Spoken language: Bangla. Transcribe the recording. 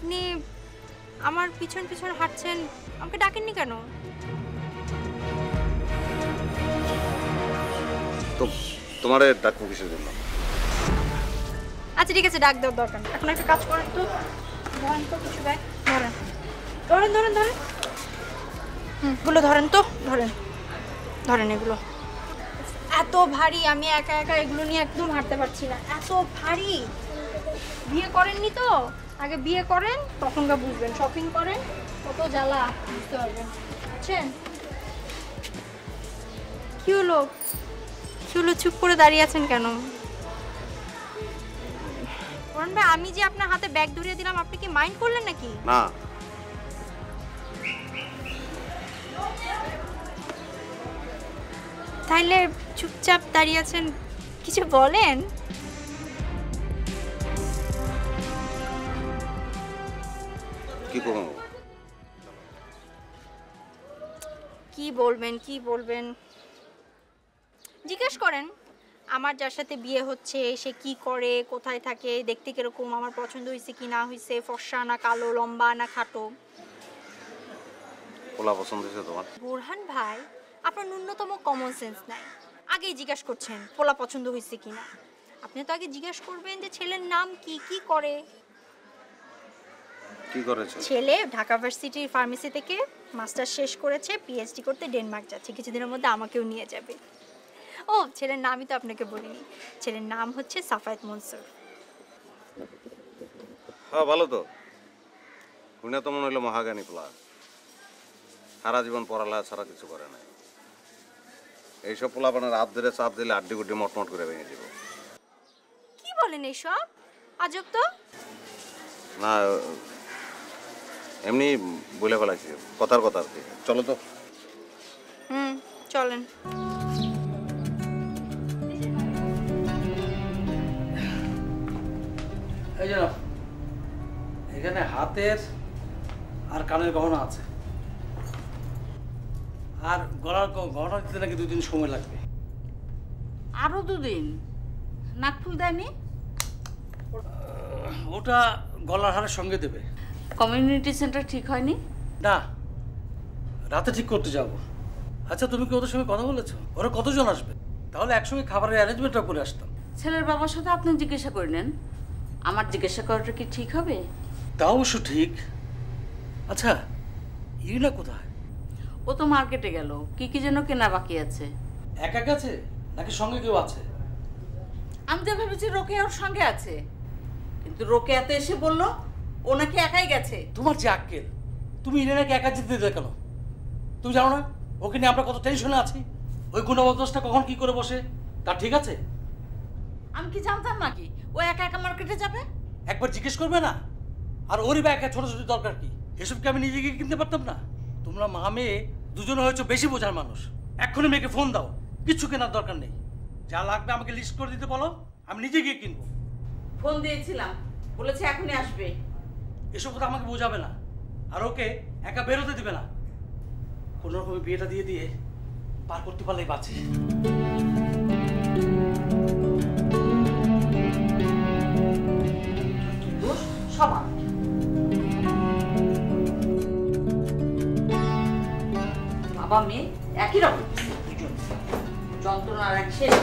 আপনি আমার পিছন পিছন হাঁটছেন, আমাকে ডাকেননি কেন? তো তোমারে ডাকবো কিসের জন্য? আচ্ছা ঠিক আছে, ডাক দেওয়ার দরকার নেই। এখন একটা কাজ করেন তো, ধরেন তো কিছু ব্যাগ, ধরেন ধরেন ধরেন ধরেন এগুলো ধরেন তো, ধরেন ধরেন এগুলো। এত ভারী, আমি একা একা এগুলো নিয়ে একদম হাঁটতে পারছি না, এত ভারী। বিয়ে করেননি তো, আগে বিয়ে করেন তখনকার বুঝবেন, শপিং করেন কত জ্বালা বুঝতে পারবেন, বুঝছেন? কি হলো কি হলো, চুপ করে দাঁড়িয়ে আছেন কেন? অরুণ ভাই, আমি যে আপনার হাতে ব্যাগ ধরিয়ে দিলাম, আপনি কি মাইন্ড করলেন নাকি? না, তাইলে চুপচাপ দাঁড়িয়ে আছেন, কিছু বলেন। কি করবো? কি বলবেন কি বলবেন, জিজ্ঞেস করেন আমার যার সাথে বিয়ে হচ্ছে সে কি করে, কোথায় থাকে, দেখতে কিরকম, আমার পছন্দ হয়েছে কি না হয়েছে, ফর্সা না কালো, লম্বা না খাটো। পোলা পছন্দ হয়েছে তোমার? বোরহান ভাই, আপনার ন্যূনতম কমন সেন্স নাই, আগেই জিজ্ঞাসা করছেন পোলা পছন্দ হয়েছে কিনা। আপনি তো আগে জিজ্ঞাসা করবেন যে ছেলের নাম কি, কি করে। কি করেছে? ছেলে ঢাকা ভার্সিটির ফার্মেসি থেকে মাস্টার শেষ করেছে, পিএইচডি করতে ডেনমার্ক যাচ্ছে, কিছুদিনের মধ্যে আমাকেও নিয়ে যাবে। ও, ছেলের নামই তো আপনাকে বলিনি, ছেলের নাম হচ্ছে সাফায়েত মনসুর। হ্যাঁ, ভালো তো। উনি তো মনে হইলো মহাজ্ঞানী পোলা, সারা জীবন পড়ালেখা ছাড়া কিছু করে নাই। এইসব পোলাপানের হাত ধরে চাপ দিলে আড্ডি গুড্ডি মটমট করে ভেঙে দিব। কি বলেন এইসব, আজব তো। না, এমনি বলে ফেলাইছি, কথার কথা আর কি। চলো তো। চলেন। এই যে এখানে হাতের আর কানের গহনা আছে, আর গলার গহনা দিতে নাকি 2 দিন সময় লাগবে। আরো 2 দিন? নাকফুল দেয়নি? ওটা গলার হারের সঙ্গে দেবে। কমিউনিটি সেন্টার ঠিক হয়নি? না, রাতে ঠিক করতে যাব। আচ্ছা, তুমি কি ওদের সঙ্গে কথা বলেছো? ওরা কতজন আসবে? তাহলে একসঙ্গে খাবারের অ্যারেঞ্জমেন্টটা করে আসতাম। ছেলের বাবার সাথে আপনি জিজ্ঞাসা করে নেন, আমার জিজ্ঞাসা করাটা কি ঠিক হবে? তা অবশ্য ঠিক। আচ্ছা, ইরিনা কোথায়? ও তো মার্কেটে গেল, কি কি যেন কেনা বাকি আছে। একা গেছে নাকি সঙ্গে কেউ আছে? আমি তো ভেবেছি রোকেয়া ওর সঙ্গে আছে, কিন্তু রোকেয়া তো এসে বলল ও নাকি একাই গেছে। তোমার যে আক্কেল, তুমি ইরিনাকে একা যেতে দিলে কেন? তুমি জানো না ওকে নিয়ে আমরা কত টেনশনে আছি? ওই গুণবদোষটা কখন কি করে বসে তা ঠিক আছে? আমি কি জানতাম নাকি ও একা একা মার্কেটে যাবে? একবার জিজ্ঞেস করবে না? আর ওরই বা একা ছোটাছুটি দরকার কি? এসব কি আমি নিজে গিয়ে কিনতে পারতাম না? তোমরা মা মেয়ে দুজনে হয়তো বেশি বোঝার মানুষ। এক্ষুনি মেয়েকে ফোন দাও, কিচ্ছু কেনার দরকার নেই। যা লাগবে আমাকে লিস্ট করে দিতে বলো, আমি নিজে গিয়ে কিনবো। ফোন দিয়েছিলাম, বলেছে এখনই আসবে। এসব কথা আমাকে বোঝাবে না, আর ওকে একা বেরোতে দিবে না। কোনো রকমের বিয়েটা দিয়ে দিয়ে পার করতে পারলেই বাঁচি। দোষ সবার। বাবা মেয়ে একই রকম, যন্ত্রণার এক শেষ।